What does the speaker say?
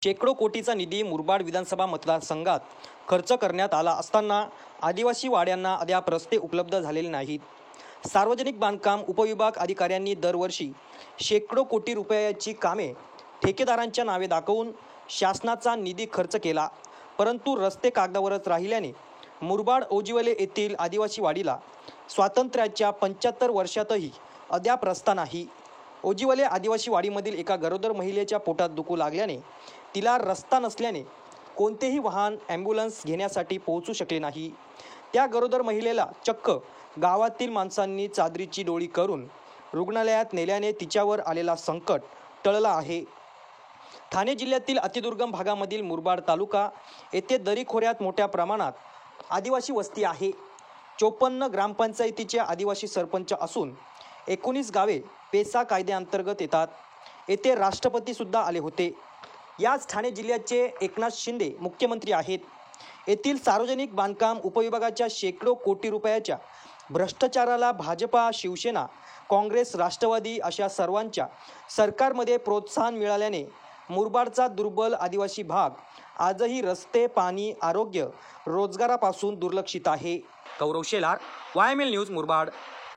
शेकडो कोटीचा निधी मुरबाड विधानसभा मतदारसंघात खर्च करण्यात आला असताना आदिवासी वाड्यांना अद्याप रस्ते उपलब्ध झालेले नाहीत. सार्वजनिक बांधकाम उपविभाग अधिकाऱ्यांनी दरवर्षी शेकडो कोटी रुपयाची कामे ठेकेदारांच्या नावे दाखवून शासनाचा निधी खर्च केला, परंतु रस्ते कागदावरच राहिल्याने मुरबाड ओजिवले येथील आदिवासी वाडीला स्वातंत्र्याच्या 75 वर्षातही अद्याप रस्ता नाही. ओजिवले आदिवासी वाडीमधील एका गरोदर महिलेच्या पोटात दुखू लागल्याने तिला रस्ता नसल्याने कोणतेही वाहन ॲम्ब्युलन्स घेण्यासाठी पोहोचू शकले नाही. त्या गरोदर महिलेला चक्क गावातील माणसांनी चादरीची डोळी करून रुग्णालयात नेल्याने तिच्यावर आलेला संकट टळला आहे. ठाणे जिल्ह्यातील अतिदुर्गम भागामधील मुरबाड तालुका येथे दरी खोऱ्यात मोठ्या प्रमाणात आदिवासी वस्ती आहे. 54 ग्रामपंचायतीचे आदिवासी सरपंच असून 19 गावे पेसा कायद्याअंतर्गत येतात. येथे राष्ट्रपतीसुद्धा आले होते. याच ठाणे जिल्ह्याचे एकनाथ शिंदे मुख्यमंत्री आहेत. येथील सार्वजनिक बांधकाम उपविभागाच्या शेकडो कोटी रुपयाच्या भ्रष्टाचाराला भाजपा, शिवसेना, काँग्रेस, राष्ट्रवादी अशा सर्वांच्या सरकारमध्ये प्रोत्साहन मिळाल्याने मुरबाडचा दुर्बल आदिवासी भाग आजही रस्ते, पाणी, आरोग्य, रोजगारापासून दुर्लक्षित आहे. गौरव शेलार, YML न्यूज, मुरबाड.